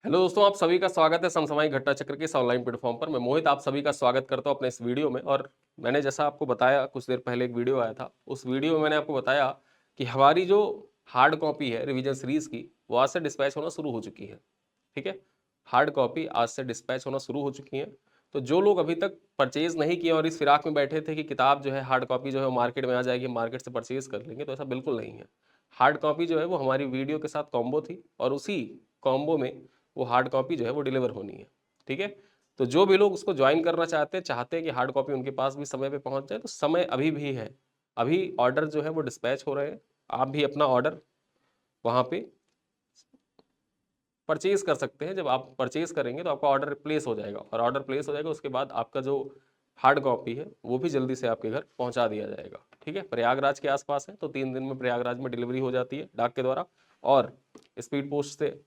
Hello दोस्तों, आप सभी का स्वागत है समसामयिक घटना चक्र के इस ऑनलाइन प्लेटफॉर्म पर। मैं मोहित आप सभी का स्वागत करता हूं अपने इस वीडियो में। और मैंने जैसा आपको बताया, कुछ देर पहले एक वीडियो आया था, उस वीडियो में मैंने आपको बताया कि हमारी जो हार्ड कॉपी है रिवीजन सीरीज की, वो आज से डिस्पैच होना शुरू हो चुकी है। ठीक है, हार्ड कॉपी आज से डिस्पैच होना शुरू हो चुकी है। तो जो लोग अभी तक परचेज नहीं किए और इस फिराक में बैठे थे कि किताब जो है हार्ड कॉपी जो है मार्केट में आ जाएगी, मार्केट से परचेज कर लेंगे, तो ऐसा बिल्कुल नहीं है। हार्ड कॉपी जो है वो हमारी वीडियो के साथ कॉम्बो थी और उसी कॉम्बो में वो हार्ड कॉपी जो है वो डिलीवर होनी है। ठीक है, तो जो भी लोग उसको ज्वाइन करना चाहते हैं कि हार्ड कॉपी उनके पास भी समय पे पहुंच जाए, तो समय अभी भी है। अभी ऑर्डर जो है वो डिस्पैच हो रहे हैं। आप भी अपना ऑर्डर वहां पे परचेज कर सकते हैं। जब आप परचेज करेंगे तो आपका ऑर्डर प्लेस हो जाएगा, और ऑर्डर प्लेस हो जाएगा उसके बाद आपका जो हार्ड कॉपी है वो भी जल्दी से आपके घर पहुंचा दिया जाएगा। ठीक है, प्रयागराज के आसपास है तो 3 दिन में प्रयागराज में डिलीवरी हो जाती है डाक के द्वारा। और स्पीड पोस्ट से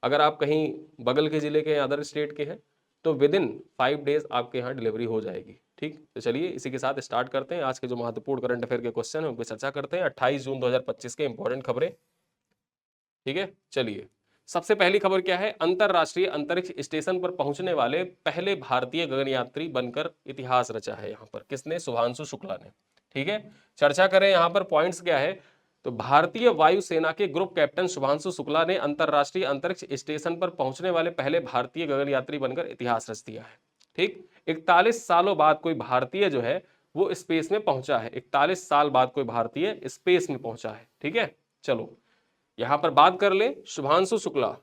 अगर आप कहीं बगल के जिले के या अदर स्टेट के हैं तो विद इन 5 डेज आपके यहाँ डिलीवरी हो जाएगी। ठीक, तो चलिए इसी के साथ स्टार्ट करते हैं। आज के जो महत्वपूर्ण करंट अफेयर के क्वेश्चन है उन पर चर्चा करते हैं। 28 जून 2025 के इंपॉर्टेंट खबरें। ठीक है, चलिए सबसे पहली खबर क्या है। अंतरराष्ट्रीय अंतरिक्ष स्टेशन पर पहुंचने वाले पहले भारतीय गगनयात्री बनकर इतिहास रचा है। यहाँ पर किसने? शुभांशु शुक्ला ने। ठीक है, चर्चा करें यहाँ पर पॉइंट्स क्या है। तो भारतीय वायुसेना के ग्रुप कैप्टन शुभांशु शुक्ला ने अंतरराष्ट्रीय अंतरिक्ष स्टेशन पर पहुंचने वाले पहले भारतीय गगनयात्री बनकर इतिहास रच दिया है। ठीक, 41 सालों बाद कोई भारतीय जो है वो स्पेस में पहुंचा है। 41 साल बाद कोई भारतीय स्पेस में पहुंचा है। ठीक है, चलो यहां पर बात कर ले। शुभांशु शुक्ला,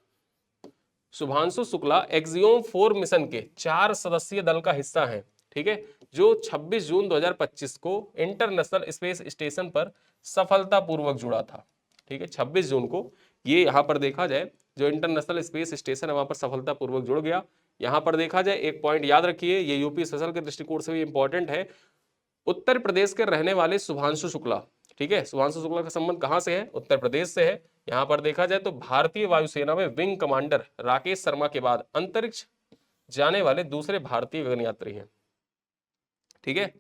शुभांशु शुक्ला एक्सियोम 4 मिशन के 4 सदस्यीय दल का हिस्सा है। ठीक है, जो 26 जून 2025 को इंटरनेशनल स्पेस स्टेशन पर सफलतापूर्वक जुड़ा था। ठीक है, 26 जून को ये यहां पर देखा जाए जो इंटरनेशनल स्पेस स्टेशन है वहां पर सफलतापूर्वक जुड़ गया। यहां पर देखा जाए एक पॉइंट याद रखिए, ये यूपी स्पेशल के दृष्टिकोण से भी इंपॉर्टेंट है। उत्तर प्रदेश के रहने वाले शुभांशु शुक्ला, ठीक है, शुभांशु शुक्ला का संबंध कहां से है? उत्तर प्रदेश से है। यहां पर देखा जाए तो भारतीय वायुसेना में विंग कमांडर राकेश शर्मा के बाद अंतरिक्ष जाने वाले दूसरे भारतीय गगनयात्री हैं। ठीक है,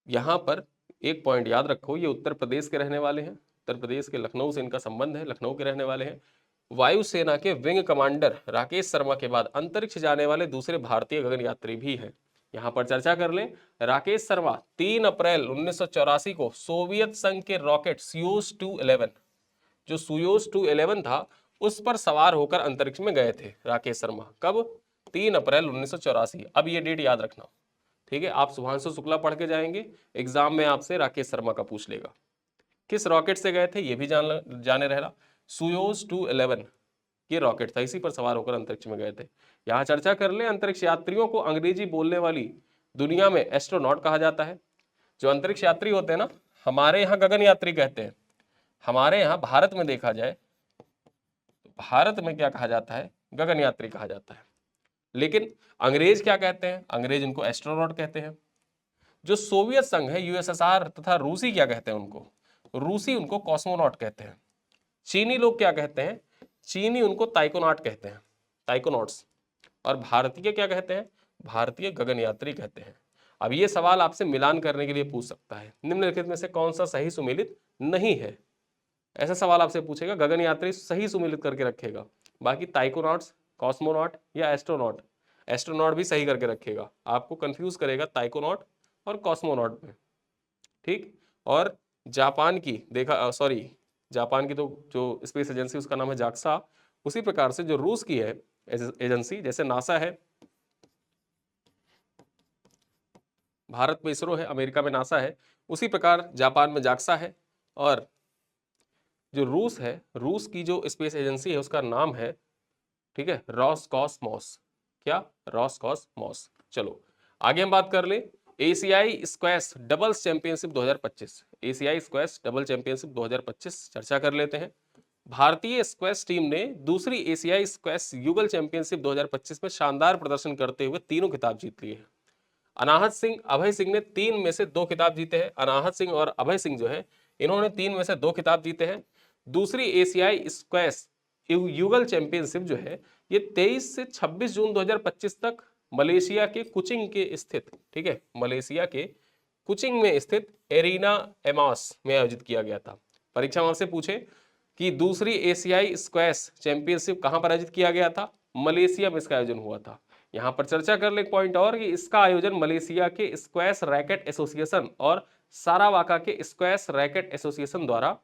यहां पर एक पॉइंट याद रखो, ये उत्तर प्रदेश के रहने वाले हैं। उत्तर प्रदेश के लखनऊ से इनका संबंध है, लखनऊ के रहने वाले हैं। वायुसेना के विंग कमांडर राकेश शर्मा के बाद अंतरिक्ष जाने वाले दूसरे भारतीय गगनयात्री भी हैं। यहां पर चर्चा कर लें, राकेश शर्मा 3 अप्रैल 1984 को सोवियत संघ के रॉकेट सोयूज 211, जो सोयूज 211 था, उस पर सवार होकर अंतरिक्ष में गए थे राकेश शर्मा। कब? 3 अप्रैल 1984। अब ये डेट याद रखना। ठीक है, आप शुभांशु शुक्ला पढ़ के जाएंगे, एग्जाम में आपसे राकेश शर्मा का पूछ लेगा। किस रॉकेट से गए थे ये भी जाने रहना। सोयूज 211 ये रॉकेट था, इसी पर सवार होकर अंतरिक्ष में गए थे। यहां चर्चा कर ले, अंतरिक्ष यात्रियों को अंग्रेजी बोलने वाली दुनिया में एस्ट्रोनॉट कहा जाता है। जो अंतरिक्ष यात्री होते हैं ना, हमारे यहाँ गगन यात्री कहते हैं। हमारे यहाँ भारत में देखा जाए तो भारत में क्या कहा जाता है? गगन यात्री कहा जाता है। लेकिन अंग्रेज क्या कहते हैं? अंग्रेज उनको एस्ट्रोनॉट कहते हैं। जो सोवियत संघ है, यूएसएसआर तथा रूसी क्या कहते हैं उनको? रूसी उनको कॉस्मोनॉट कहते हैं। चीनी लोग क्या कहते हैं? चीनी उनको ताइकोनॉट कहते हैं, ताइकोनॉट्स। और भारतीय क्या कहते हैं? भारतीय गगनयात्री कहते हैं। अब ये सवाल आपसे मिलान करने के लिए पूछ सकता है, निम्नलिखित में से कौन सा सही सुमेलित नहीं है? ऐसा सवाल आपसे पूछेगा, गगनयात्री सही सुमेलित करके रखेगा, बाकी ताइकोनॉट्स, कॉस्मोनॉट या एस्ट्रोनॉट, एस्ट्रोनॉट भी सही करके रखेगा। आपको कंफ्यूज करेगा ताइकोनॉट और कॉस्मोनॉट में। ठीक, और जापान की देखा, सॉरी, जापान की तो जो स्पेस एजेंसी उसका नाम है जाक्सा। उसी प्रकार से जो रूस की है एजेंसी, जैसे नासा है, भारत में इसरो है, अमेरिका में नासा है, उसी प्रकार जापान में जाक्सा है। और जो रूस है, रूस की जो स्पेस एजेंसी है उसका नाम है, ठीक है, रॉसकॉसमॉस। क्या? रॉसकॉसमॉस। चलो आगे हम बात कर ले, एशियाई स्क्वैश डबल्स चैंपियनशिप 2025, एशियाई स्क्वैश डबल चैंपियनशिप 2025 चर्चा कर लेते हैं। भारतीय स्क्वैश टीम ने दूसरी एशियाई स्क्वैश युगल चैंपियनशिप 2025 में शानदार प्रदर्शन करते हुए 3 खिताब जीत लिए हैं। अनाहत सिंह, अभय सिंह ने 3 में से 2 खिताब जीते हैं। अनाहत सिंह और अभय सिंह जो है, इन्होंने 3 में से 2 खिताब जीते हैं। दूसरी एशियाई स्क्वैश युगल चैंपियनशिप जो है ये 23 से 26 जून 2025 तक मलेशिया के कुचिंग के स्थित, ठीक है, मलेशिया के कुचिंग में स्थित एरिना एमास में आयोजित किया गया था। परीक्षा में आपसे पूछे कि दूसरी एशियाई स्क्वैश चैंपियनशिप कहां पर आयोजित किया गया था? मलेशिया में इसका आयोजन हुआ था। यहां पर चर्चा कर ले एक पॉइंट और कि इसका आयोजन मलेशिया के स्क्वैश रैकेट एसोसिएशन और सारावाका के स्क्वैश रैकेट एसोसिएशन द्वारा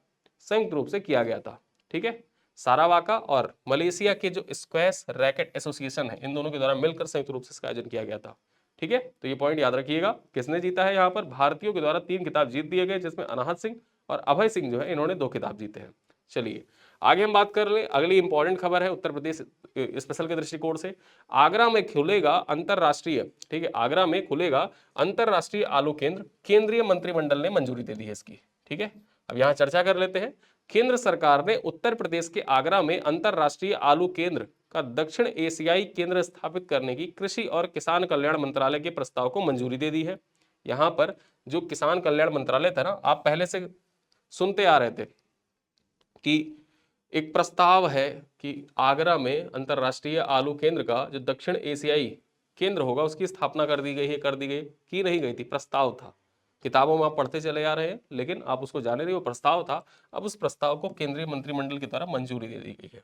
संयुक्त रूप से किया गया था। ठीक है, सारावाका और मलेशिया के जो स्क्वैश रैकेट एसोसिएशन है, इन दोनों के द्वारा मिलकर संयुक्त रूप से इसका आयोजन किया गया था। ठीक है, तो ये पॉइंट याद रखिएगा। किसने जीता है? यहाँ पर भारतीयों के द्वारा 3 खिताब जीत दिए गए, जिसमें अनाहत सिंह और अभय सिंह जो है इन्होंने 2 खिताब जीते हैं। चलिए आगे हम बात कर ले। अगली इंपॉर्टेंट खबर है उत्तर प्रदेश स्पेशल के दृष्टिकोण से। आगरा में खुलेगा अंतरराष्ट्रीय, ठीक है, आगरा में खुलेगा अंतरराष्ट्रीय आलू केंद्र, केंद्रीय मंत्रिमंडल ने मंजूरी दे दी है इसकी। ठीक है, अब यहाँ चर्चा कर लेते हैं। केंद्र सरकार ने उत्तर प्रदेश के आगरा में अंतरराष्ट्रीय आलू केंद्र का दक्षिण एशियाई केंद्र स्थापित करने की कृषि और किसान कल्याण मंत्रालय के प्रस्ताव को मंजूरी दे दी है। यहाँ पर जो किसान कल्याण मंत्रालय था ना, आप पहले से सुनते आ रहे थे कि एक प्रस्ताव है कि आगरा में अंतरराष्ट्रीय आलू केंद्र का जो दक्षिण एशियाई केंद्र होगा उसकी स्थापना कर दी गई है, कर दी गई की नहीं गई थी, प्रस्ताव था। किताबों में आप पढ़ते चले आ रहे हैं लेकिन आप उसको जाने नहीं, वो प्रस्ताव था। अब उस प्रस्ताव को केंद्रीय मंत्रिमंडल की द्वारा मंजूरी दे दी गई है।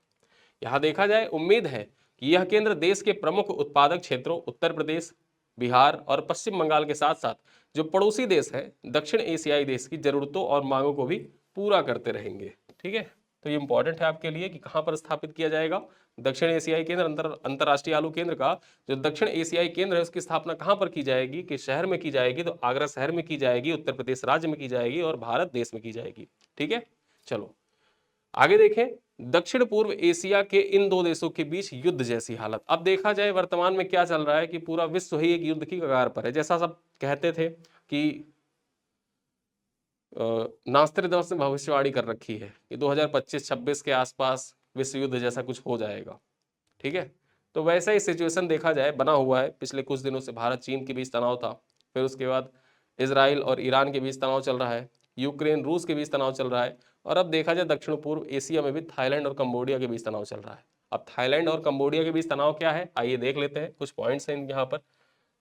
यहाँ देखा जाए, उम्मीद है कि यह केंद्र देश के प्रमुख उत्पादक क्षेत्रों उत्तर प्रदेश, बिहार और पश्चिम बंगाल के साथ साथ जो पड़ोसी देश है दक्षिण एशियाई देश की जरूरतों और मांगों को भी पूरा करते रहेंगे। ठीक है, तो ये इंपॉर्टेंट है आपके लिए कि कहां पर स्थापित किया जाएगा दक्षिण एशियाई केंद्र, अंतरराष्ट्रीय आलू केंद्र का जो दक्षिण एशियाई केंद्र है उसकी स्थापना कहां पर की जाएगी, किस शहर में की जाएगी? तो आगरा शहर में की जाएगी, उत्तर प्रदेश राज्य में की जाएगी और भारत देश में की जाएगी। ठीक है, चलो आगे देखें। दक्षिण पूर्व एशिया के इन 2 देशों के बीच युद्ध जैसी हालत। अब देखा जाए वर्तमान में क्या चल रहा है कि पूरा विश्व ही एक युद्ध की कगार पर है। जैसा सब कहते थे कि नास्त्रोदामस ने भविष्यवाणी कर रखी है कि 2025-26 के आसपास विश्व युद्ध जैसा कुछ हो जाएगा। ठीक है, तो वैसा ही सिचुएशन देखा जाए बना हुआ है। पिछले कुछ दिनों से भारत चीन के बीच तनाव था, फिर उसके बाद इजराइल और ईरान के बीच तनाव चल रहा है, यूक्रेन रूस के बीच तनाव चल रहा है, और अब देखा जाए दक्षिण पूर्व एशिया में भी थाईलैंड और कंबोडिया के बीच तनाव चल रहा है। अब थाईलैंड और कंबोडिया के बीच तनाव क्या है, आइए देख लेते हैं। कुछ पॉइंट्स हैं यहाँ पर।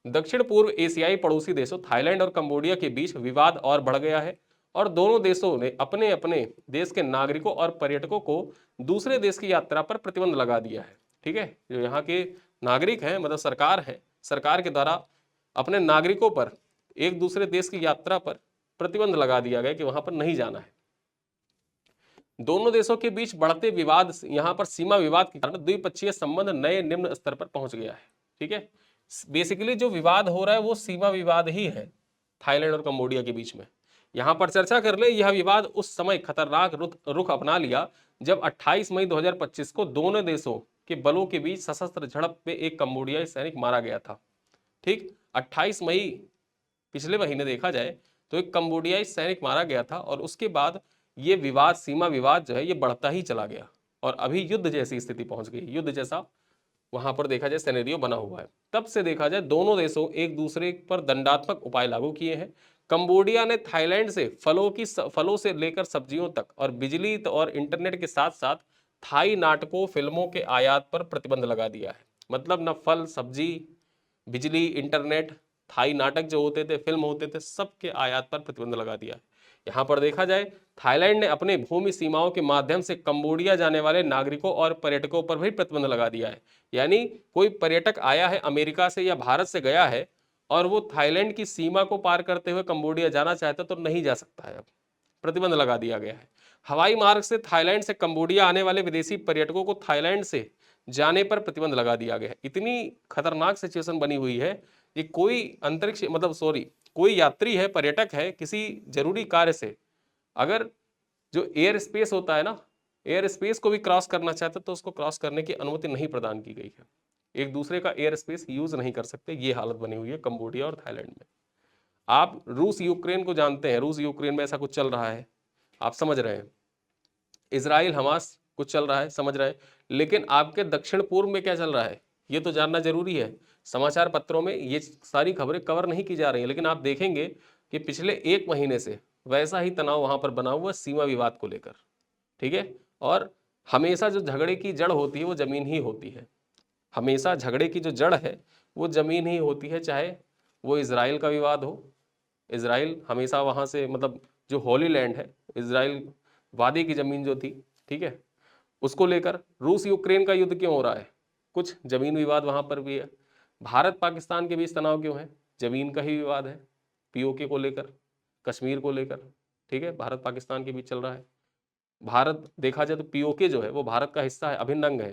दक्षिण पूर्व एशियाई पड़ोसी देशों थाईलैंड और कंबोडिया के बीच विवाद और बढ़ गया है और दोनों देशों ने अपने अपने देश के नागरिकों और पर्यटकों को दूसरे देश की यात्रा पर प्रतिबंध लगा दिया है। ठीक है, जो यहाँ के नागरिक हैं, मतलब सरकार है, सरकार के द्वारा अपने नागरिकों पर एक दूसरे देश की यात्रा पर प्रतिबंध लगा दिया गया कि वहां पर नहीं जाना है। दोनों देशों के बीच बढ़ते विवाद, यहाँ पर सीमा विवाद के कारण द्विपक्षीय संबंध नए निम्न स्तर पर पहुंच गया है। ठीक है, बेसिकली जो विवाद हो रहा है वो सीमा विवाद ही है थाईलैंड और कंबोडिया के बीच में। यहाँ पर चर्चा कर ले, यह विवाद उस समय खतरनाक रुख अपना लिया जब 28 मई 2025 को दोनों देशों के बलों के बीच सशस्त्र झड़प में एक कंबोडियाई सैनिक मारा गया था। ठीक, 28 मई पिछले महीने देखा जाए तो एक कंबोडियाई सैनिक मारा गया था और उसके बाद ये विवाद, सीमा विवाद जो है ये बढ़ता ही चला गया और अभी युद्ध जैसी स्थिति पहुंच गई, युद्ध जैसा वहां पर देखा जाए सिनेरियो बना हुआ है। तब से देखा जाए दोनों देशों एक दूसरे पर दंडात्मक उपाय लागू किए हैं। कंबोडिया ने थाईलैंड से फलों से लेकर सब्जियों तक और बिजली और इंटरनेट के साथ साथ थाई नाटकों, फिल्मों के आयात पर प्रतिबंध लगा दिया है। मतलब न फल, सब्जी, बिजली, इंटरनेट, थाई नाटक जो होते थे, फिल्म होते थे, सबके आयात पर प्रतिबंध लगा दिया है। यहाँ पर देखा जाए थाईलैंड ने अपने भूमि सीमाओं के माध्यम से कंबोडिया जाने वाले नागरिकों और पर्यटकों पर भी प्रतिबंध लगा दिया है। यानी कोई पर्यटक आया है अमेरिका से या भारत से गया है और वो थाईलैंड की सीमा को पार करते हुए कंबोडिया जाना चाहता तो नहीं जा सकता है, अब प्रतिबंध लगा दिया गया है। हवाई मार्ग से थाईलैंड से कंबोडिया आने वाले विदेशी पर्यटकों को थाईलैंड से जाने पर प्रतिबंध लगा दिया गया है। इतनी खतरनाक सिचुएशन बनी हुई है, ये कोई अंतरिक्ष मतलब सॉरी कोई यात्री है, पर्यटक है, किसी जरूरी कार्य से अगर जो एयर स्पेस होता है ना, एयर स्पेस को भी क्रॉस करना चाहता तो उसको क्रॉस करने की अनुमति नहीं प्रदान की गई है। एक दूसरे का एयर स्पेस यूज नहीं कर सकते, ये हालत बनी हुई है कंबोडिया और थाईलैंड में। आप रूस यूक्रेन को जानते हैं, रूस यूक्रेन में ऐसा कुछ चल रहा है, आप समझ रहे हैं। इजराइल हमास कुछ चल रहा है, समझ रहे हैं। लेकिन आपके दक्षिण पूर्व में क्या चल रहा है ये तो जानना जरूरी है। समाचार पत्रों में ये सारी खबरें कवर नहीं की जा रही हैं, लेकिन आप देखेंगे कि पिछले 1 महीने से वैसा ही तनाव वहां पर बना हुआ सीमा विवाद को लेकर। ठीक है, और हमेशा जो झगड़े की जड़ होती है वो जमीन ही होती है। हमेशा झगड़े की जो जड़ है वो जमीन ही होती है, चाहे वो इजराइल का विवाद हो। इजराइल हमेशा वहां से मतलब जो होली लैंड है, इजराइल वादी की जमीन जो थी ठीक है। उसको लेकर रूस यूक्रेन का युद्ध क्यों हो रहा है, कुछ जमीन विवाद वहां पर भी है। भारत पाकिस्तान के बीच तनाव क्यों है, जमीन का ही विवाद है, पीओके को लेकर, कश्मीर को लेकर, ठीक है, भारत पाकिस्तान के बीच चल रहा है। भारत देखा जाए तो पीओके जो है वो भारत का हिस्सा है, अभिन्न अंग है,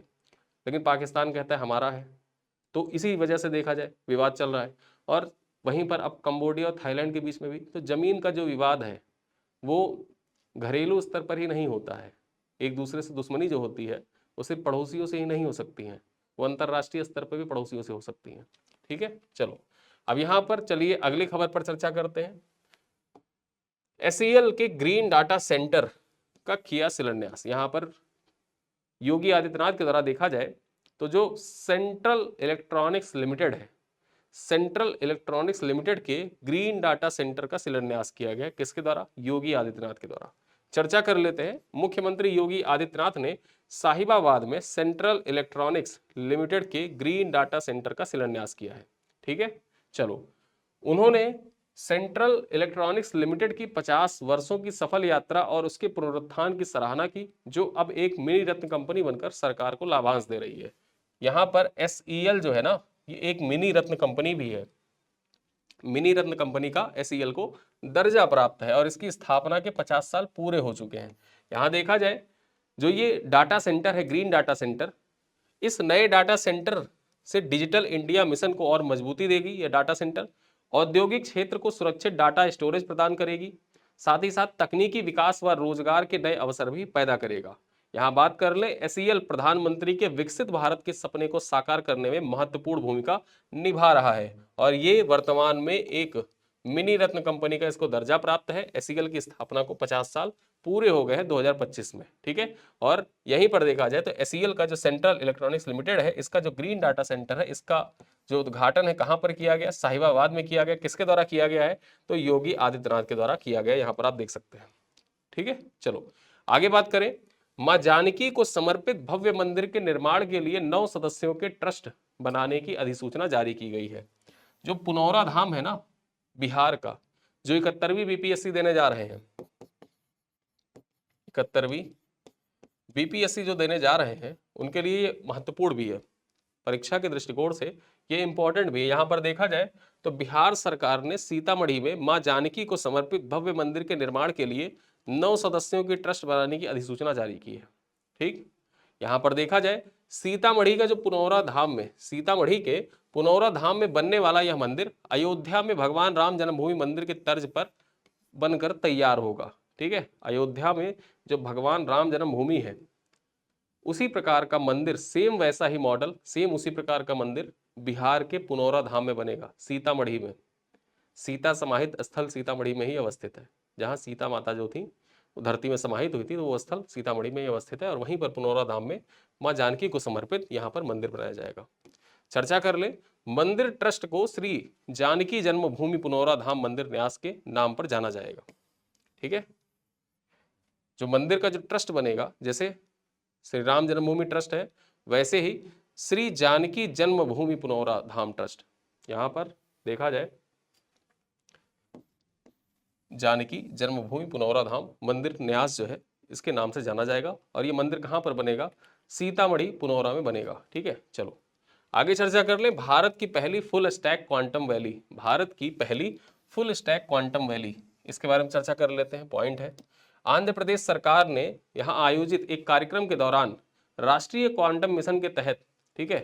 लेकिन पाकिस्तान कहता है हमारा है, तो इसी वजह से देखा जाए विवाद चल रहा है। और वहीं पर अब कंबोडिया और थाईलैंड के बीच में भी तो जमीन का जो विवाद है वो घरेलू स्तर पर ही नहीं होता है, एक दूसरे से दुश्मनी जो होती है वो सिर्फ पड़ोसियों से ही नहीं हो सकती हैं, वो अंतर्राष्ट्रीय स्तर पर भी पड़ोसियों से हो सकती हैं। ठीक है, चलो अब यहां पर चलिए अगली खबर पर चर्चा करते हैं। SEL के ग्रीन डाटा सेंटर का किया शिलान्यास। यहां पर योगी आदित्यनाथ के द्वारा देखा जाए तो जो सेंट्रल इलेक्ट्रॉनिक्स लिमिटेड है, सेंट्रल इलेक्ट्रॉनिक्स लिमिटेड के ग्रीन डाटा सेंटर का शिलान्यास किया गया। किसके द्वारा, योगी आदित्यनाथ के द्वारा। चर्चा कर लेते हैं। मुख्यमंत्री योगी आदित्यनाथ ने साहिबाबाद में सेंट्रल इलेक्ट्रॉनिक्स लिमिटेड के ग्रीन डाटा सेंटर का शिलान्यास किया है। ठीक है, चलो उन्होंने सेंट्रल इलेक्ट्रॉनिक्स लिमिटेड की 50 वर्षों की सफल यात्रा और उसके पुनरुत्थान की सराहना की, जो अब एक मिनी रत्न कंपनी बनकर सरकार को लाभांश दे रही है। यहां पर SEL जो है ना, ये एक मिनी रत्न कंपनी भी है। मिनी रत्न कंपनी का SEL को दर्जा प्राप्त है और इसकी स्थापना के 50 साल पूरे हो चुके हैं। यहां देखा जाए जो ये डाटा सेंटर है, ग्रीन डाटा सेंटर, इस नए डाटा सेंटर से डिजिटल इंडिया मिशन को और मजबूती देगी। यह डाटा सेंटर औद्योगिक क्षेत्र को सुरक्षित डाटा स्टोरेज प्रदान करेगी, साथ ही साथ तकनीकी विकास व रोजगार के नए अवसर भी पैदा करेगा। यहाँ बात कर ले, SEL प्रधानमंत्री के विकसित भारत के सपने को साकार करने में महत्वपूर्ण भूमिका निभा रहा है और ये वर्तमान में एक मिनी रत्न कंपनी का इसको दर्जा प्राप्त है। SEL की स्थापना को 50 साल पूरे हो गए हैं 2025 में। ठीक है, और यहीं पर देखा जाए तो SEL का जो सेंट्रल इलेक्ट्रॉनिक्स लिमिटेड है, इसका जो ग्रीन डाटा सेंटर है, इसका जो उद्घाटन है कहां पर किया गया, साहिबाबाद में किया गया। किसके द्वारा किया गया है, तो योगी आदित्यनाथ के द्वारा किया गया, यहां पर आप देख सकते हैं। ठीक है, चलो आगे बात करें। मां जानकी को समर्पित भव्य मंदिर के निर्माण के लिए 9 सदस्यों के ट्रस्ट बनाने की अधिसूचना जारी की गई है। जो पुनौरा धाम है ना बिहार का, जो 71वीं BPSC देने जा रहे हैं, 71वीं BPSC जो देने जा रहे हैं, उनके लिए ये महत्वपूर्ण भी है, परीक्षा के दृष्टिकोण से ये इंपॉर्टेंट भी है। यहां पर देखा जाए तो बिहार सरकार ने सीतामढ़ी में मां जानकी को समर्पित भव्य मंदिर के निर्माण के लिए 9 सदस्यों की ट्रस्ट बनाने की अधिसूचना जारी की है। ठीक, यहां पर देखा जाए सीतामढ़ी का जो पुनौरा धाम में, सीतामढ़ी के पुनौरा धाम में बनने वाला यह मंदिर अयोध्या में भगवान राम जन्मभूमि मंदिर के तर्ज पर बनकर तैयार होगा। ठीक है, अयोध्या में जो भगवान राम जन्मभूमि है उसी प्रकार का मंदिर, सेम वैसा ही मॉडल, सेम उसी प्रकार का मंदिर बिहार के पुनौरा धाम में बनेगा, सीतामढ़ी में। सीता समाहित स्थल सीतामढ़ी में ही अवस्थित है, जहां सीता माता जो थी वो धरती में समाहित हुई थी, तो वो स्थल सीतामढ़ी में ही अवस्थित है और वहीं पर पुनौरा धाम में मां जानकी को समर्पित यहाँ पर मंदिर बनाया जाएगा। चर्चा कर ले, मंदिर ट्रस्ट को श्री जानकी जन्मभूमि पुनौरा धाम मंदिर न्यास के नाम पर जाना जाएगा। ठीक है, जो मंदिर का जो ट्रस्ट बनेगा, जैसे श्री राम जन्मभूमि ट्रस्ट है, वैसे ही श्री जानकी जन्मभूमि पुनौरा धाम ट्रस्ट, यहां पर देखा जाए जानकी जन्मभूमि पुनौरा धाम मंदिर न्यास जो है इसके नाम से जाना जाएगा। और ये मंदिर कहां पर बनेगा, सीतामढ़ी पुनौरा में बनेगा। ठीक है, चलो आगे चर्चा कर ले। भारत की पहली full stack quantum valley, Bharat की पहली फुल स्टैक क्वांटम वैली, इसके बारे में चर्चा कर लेते हैं। पॉइंट है, आंध्र प्रदेश सरकार ने यहाँ आयोजित एक कार्यक्रम के दौरान राष्ट्रीय क्वांटम मिशन के तहत, ठीक है,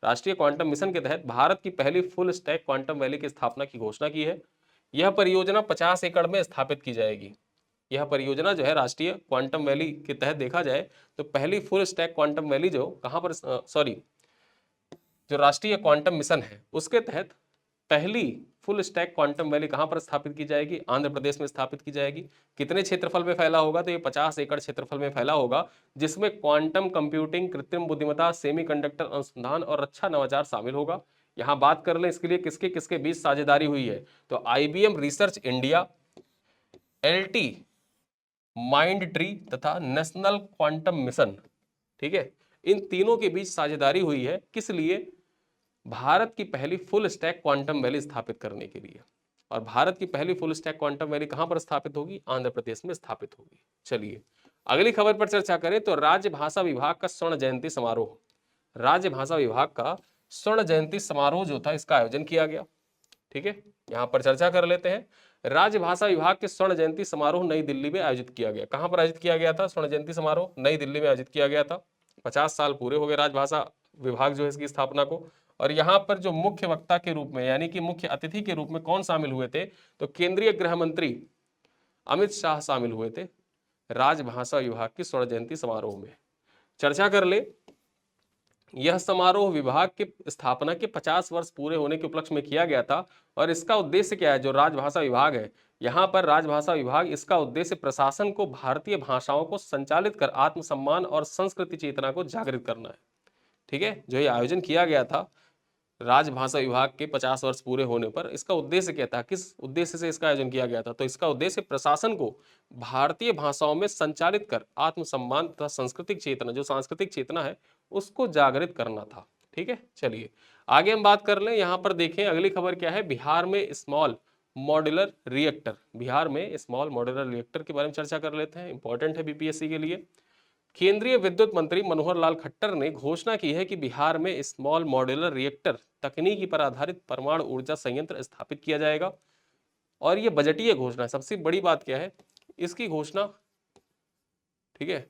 राष्ट्रीय क्वांटम मिशन के तहत भारत की पहली फुल स्टैक क्वांटम वैली की स्थापना की घोषणा की है। यह परियोजना 50 एकड़ में स्थापित की जाएगी। यह परियोजना जो है राष्ट्रीय क्वांटम वैली के तहत देखा जाए तो पहली फुल स्टैक क्वांटम वैली जो कहां पर, जो राष्ट्रीय क्वांटम मिशन है उसके तहत पहली फुल स्टैक क्वांटम वैली कहां पर स्थापित की जाएगी, आंध्र प्रदेश में स्थापित की जाएगी। कितने क्षेत्रफल में फैला होगा, तो ये 50 एकड़ क्षेत्रफल में फैला होगा, जिसमें क्वांटम कंप्यूटिंग, कृत्रिम बुद्धिमत्ता, सेमीकंडक्टर अनुसंधान और रक्षा नवाचार शामिल होगा। यहां बात कर लें इसके लिए किसके किसके बीच साझेदारी हुई है, तो IBM research India, LT mind tree तथा नेशनल क्वांटम मिशन। ठीक है, इन तीनों के बीच साझेदारी हुई है, किस लिए, भारत की पहली फुल स्टैक क्वांटम वैली स्थापित करने के लिए। और भारत की पहली फुल स्टैक क्वांटम वैली कहां पर स्थापित होगी, आंध्र प्रदेश में स्थापित होगी। चलिए अगली खबर पर चर्चा करें तो राज्य भाषा विभाग का स्वर्ण जयंती समारोह, राज्य भाषा विभाग का स्वर्ण जयंती समारोह जो था इसका आयोजन किया गया। ठीक है, यहां पर चर्चा कर लेते हैं। राज्य भाषा विभाग के स्वर्ण जयंती समारोह नई दिल्ली में आयोजित किया गया। कहां पर आयोजित किया गया था स्वर्ण जयंती समारोह? नई दिल्ली में आयोजित किया गया था। 50 साल पूरे हो गए राजभाषा विभाग जो है इसकी स्थापना को। और यहाँ पर जो मुख्य वक्ता के रूप में यानी कि मुख्य अतिथि के रूप में कौन शामिल हुए थे? तो केंद्रीय गृह मंत्री अमित शाह शामिल हुए थे राजभाषा विभाग की स्वर्ण जयंती समारोह में। चर्चा कर ले, यह समारोह विभाग के स्थापना के 50 वर्ष पूरे होने के उपलक्ष्य में किया गया था। और इसका उद्देश्य क्या है? जो राजभाषा विभाग है, यहाँ पर राजभाषा विभाग, इसका उद्देश्य प्रशासन को भारतीय भाषाओं को संचालित कर आत्मसम्मान और संस्कृति चेतना को जागृत करना है। ठीक है, जो ये आयोजन किया गया था राजभाषा विभाग के 50 वर्ष पूरे होने पर, इसका उद्देश्य क्या था? किस उद्देश्य से इसका आयोजन किया गया था? तो इसका उद्देश्य प्रशासन को भारतीय भाषाओं में संचालित कर आत्मसम्मान तथा सांस्कृतिक चेतना, जो सांस्कृतिक चेतना है उसको जागृत करना था। ठीक है, चलिए आगे हम बात कर लें। यहाँ पर देखें अगली खबर क्या है, बिहार में स्मॉल मॉड्यूलर रिएक्टर, बिहार में स्मॉल मॉड्यूलर रिएक्टर के बारे में चर्चा कर लेते हैं, इंपॉर्टेंट है बीपीएससी के लिए। केंद्रीय विद्युत मंत्री मनोहर लाल खट्टर ने घोषणा की है कि बिहार में स्मॉल मॉड्यूलर रिएक्टर तकनीकी पर आधारित परमाणु ऊर्जा संयंत्र स्थापित किया जाएगा। और ये बजटीय घोषणा है। सबसे बड़ी बात क्या है इसकी घोषणा? ठीक है,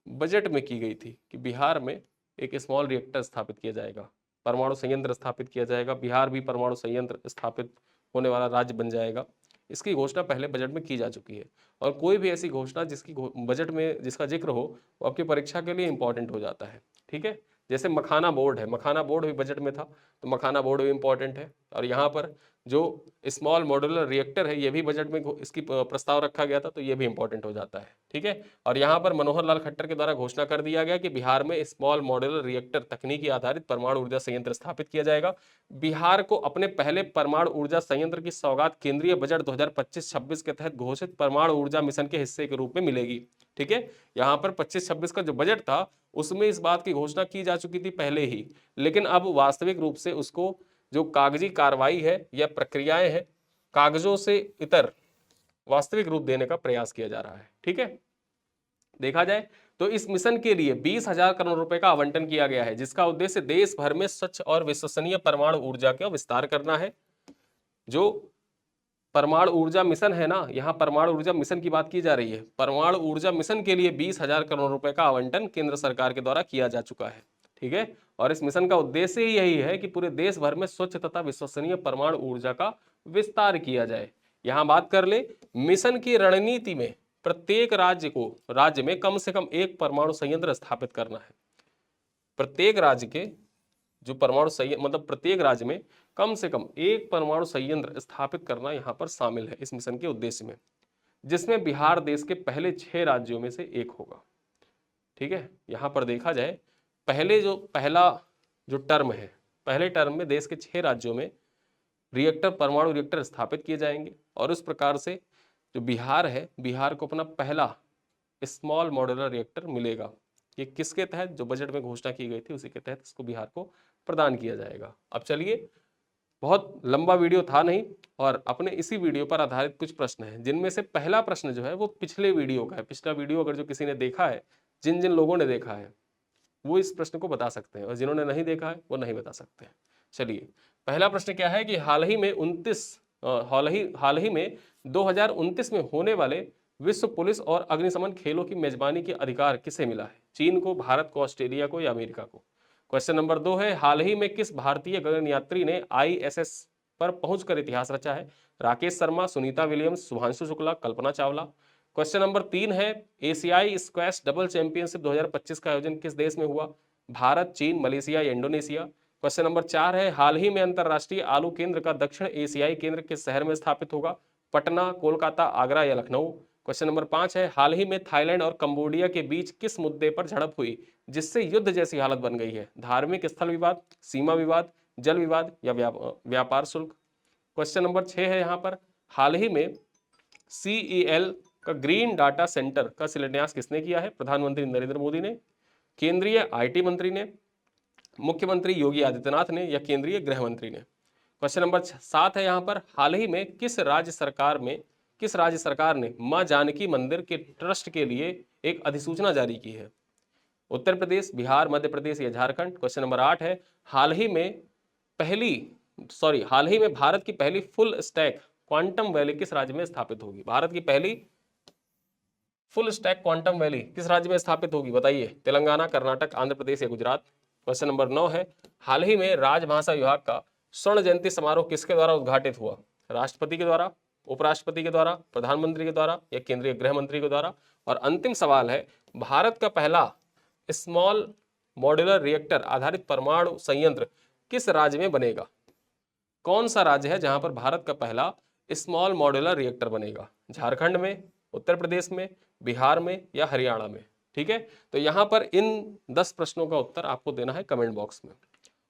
बजट में की गई थी कि बिहार में एक स्मॉल रिएक्टर स्थापित किया जाएगा, परमाणु संयंत्र स्थापित किया जाएगा। बिहार भी परमाणु संयंत्र स्थापित होने वाला राज्य बन जाएगा। इसकी घोषणा पहले बजट में की जा चुकी है। और कोई भी ऐसी घोषणा जिसकी बजट में जिसका जिक्र हो वो आपकी परीक्षा के लिए इंपॉर्टेंट हो जाता है। ठीक है, जैसे मखाना बोर्ड है, मखाना बोर्ड भी बजट में था तो मखाना बोर्ड भी इंपॉर्टेंट है। और यहाँ पर जो स्मॉल मॉड्यूलर रिएक्टर है ये भी बजट में इसकी प्रस्ताव रखा गया था तो ये भी इंपॉर्टेंट हो जाता है। ठीक है, और यहाँ पर मनोहर लाल खट्टर के द्वारा घोषणा कर दिया गया कि बिहार में स्मॉल मॉड्यूलर रिएक्टर तकनीकी आधारित परमाणु ऊर्जा संयंत्र स्थापित किया जाएगा। बिहार को अपने पहले परमाणु ऊर्जा संयंत्र की सौगात केंद्रीय बजट 2025-26 के तहत घोषित परमाणु ऊर्जा मिशन के हिस्से के रूप में मिलेगी। ठीक है, यहाँ पर 25-26 का जो बजट था उसमें इस बात की घोषणा की जा चुकी थी पहले ही, लेकिन अब वास्तविक रूप से उसको जो कागजी कार्रवाई है या प्रक्रियाएं हैं, कागजों से इतर वास्तविक रूप देने का प्रयास किया जा रहा है। ठीक है, देखा जाए तो इस मिशन के लिए 20,000 करोड़ रुपए का आवंटन किया गया है, जिसका उद्देश्य देश भर में स्वच्छ और विश्वसनीय परमाणु ऊर्जा का विस्तार करना है। जो परमाणु ऊर्जा मिशन है ना, यहाँ परमाणु ऊर्जा मिशन की बात की जा रही है। परमाणु ऊर्जा मिशन के लिए 20,000 करोड़ रुपए का आवंटन केंद्र सरकार के द्वारा किया जा चुका है। ठीक है, और इस मिशन का उद्देश्य ही यही है कि पूरे देश भर में स्वच्छ तथा विश्वसनीय परमाणु ऊर्जा का विस्तार किया जाए। यहाँ बात कर ले, मिशन की रणनीति में प्रत्येक राज्य में कम से कम एक परमाणु संयंत्र स्थापित करना है। प्रत्येक राज्य के जो परमाणु संयंत्र, मतलब प्रत्येक राज्य में कम से कम एक परमाणु संयंत्र स्थापित करना यहाँ पर शामिल है इस मिशन के उद्देश्य में, जिसमें बिहार देश के पहले 6 राज्यों में से एक होगा। ठीक है, यहाँ पर देखा जाए पहला जो टर्म है, पहले टर्म में देश के 6 राज्यों में परमाणु रिएक्टर स्थापित किए जाएंगे। और उस प्रकार से जो बिहार है, बिहार को अपना पहला स्मॉल मॉड्यूलर रिएक्टर मिलेगा। ये किसके तहत? जो बजट में घोषणा की गई थी उसी के तहत इसको बिहार को प्रदान किया जाएगा। अब चलिए, बहुत लंबा वीडियो था नहीं, और अपने इसी वीडियो पर आधारित कुछ प्रश्न हैं, जिनमें से पहला प्रश्न जो है वो पिछले वीडियो का है। पिछला वीडियो अगर जो किसी ने देखा है, जिन जिन लोगों ने देखा है वो इस प्रश्न को बता सकते हैं, और जिन्होंने नहीं देखा है वो नहीं बता सकते हैं। चलिए, पहला प्रश्न क्या है कि हाल ही में 2029 में होने वाले विश्व पुलिस और अग्निशमन खेलों की मेजबानी के अधिकार किसे मिला है? चीन को, भारत को, ऑस्ट्रेलिया को या अमेरिका को? क्वेश्चन नंबर 2 है, हाल ही में किस भारतीय गगनयात्री ने ISS पर पहुंचकर इतिहास रचा है? Rakesh Sharma, Sunita Williams, Shubhanshu Shukla, Kalpana Chawla? Question number 3 है, एशियाई स्क्वैश डबल चैंपियनशिप 2025 का आयोजन किस देश में हुआ? भारत, चीन, मलेशिया या इंडोनेशिया? क्वेश्चन नंबर 4 है, हाल ही में अंतरराष्ट्रीय आलू केंद्र का दक्षिण एशियाई केंद्र किस शहर में स्थापित होगा? पटना, कोलकाता, आगरा या लखनऊ? क्वेश्चन नंबर 5 है, हाल ही में थाईलैंड और कंबोडिया के बीच किस मुद्दे पर झड़प हुई जिससे युद्ध जैसी हालत बन गई है? धार्मिक स्थल विवाद, सीमा विवाद, जल विवाद या व्यापार शुल्क? क्वेश्चन नंबर 6 है, यहाँ पर हाल ही में CEL का ग्रीन डाटा सेंटर का शिलान्यास किसने किया है? प्रधानमंत्री नरेंद्र मोदी ने, केंद्रीय IT मंत्री ने, मुख्यमंत्री योगी आदित्यनाथ ने या केंद्रीय गृह मंत्री ने? क्वेश्चन नंबर 7 है, यहाँ पर हाल ही में किस राज्य सरकार में किस राज्य सरकार ने मां जानकी मंदिर के ट्रस्ट के लिए एक अधिसूचना जारी की है? उत्तर प्रदेश, बिहार, मध्य प्रदेश या झारखंड। क्वेश्चन नंबर 8 है, हाल ही में भारत की पहली फुल स्टैक क्वांटम वैली किस राज्य में स्थापित होगी? भारत की पहली फुल स्टैक क्वांटम वैली किस राज्य में स्थापित होगी? बताइए, तेलंगाना, कर्नाटक, आंध्र प्रदेश या गुजरात। क्वेश्चन नंबर 9 है, हाल ही में राजभाषा विभाग का स्वर्ण जयंती समारोह किसके द्वारा उद्घाटित हुआ? राष्ट्रपति के द्वारा, उपराष्ट्रपति के द्वारा, प्रधानमंत्री के द्वारा या केंद्रीय गृह मंत्री के द्वारा। और अंतिम सवाल है, भारत का पहला स्मॉल मॉड्यूलर रिएक्टर आधारित परमाणु संयंत्र किस राज्य में बनेगा? कौन सा राज्य है जहां पर भारत का पहला स्मॉल मॉड्यूलर रिएक्टर बनेगा? झारखंड में, उत्तर प्रदेश में, बिहार में या हरियाणा में? ठीक है, तो यहां पर इन 10 प्रश्नों का उत्तर आपको देना है कमेंट बॉक्स में।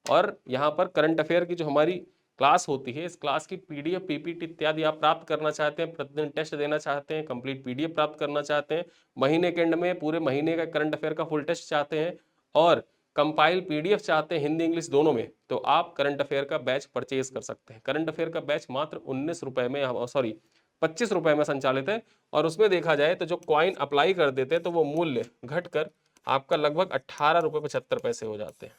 और यहाँ पर करंट अफेयर की जो हमारी क्लास होती है, इस क्लास की पीडीएफ, पीपीटी इत्यादि आप प्राप्त करना चाहते हैं, प्रतिदिन टेस्ट देना चाहते हैं, कंप्लीट पीडीएफ प्राप्त करना चाहते हैं, महीने के एंड में पूरे महीने का करंट अफेयर का फुल टेस्ट चाहते हैं और कंपाइल पीडीएफ चाहते हैं हिंदी इंग्लिश दोनों में, तो आप करंट अफेयर का बैच परचेज कर सकते हैं। करंट अफेयर का बैच मात्र 19 रुपए में, 25 रुपए में संचालित है। और उसमें देखा जाए तो जो कॉइन अप्लाई कर देते हैं तो वो मूल्य घटकर आपका लगभग 18 रुपये 75 पैसे हो जाते हैं।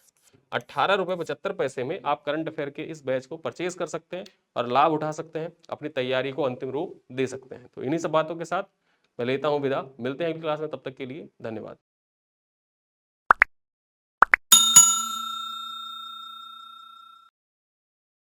18 रुपये 75 पैसे में आप करंट अफेयर के इस बैच को परचेज कर सकते हैं और लाभ उठा सकते हैं, अपनी तैयारी को अंतिम रूप दे सकते हैं। तो इन्हीं सब बातों के साथ मैं लेता हूं विदा, मिलते हैं अगली क्लास में, तब तक के लिए धन्यवाद।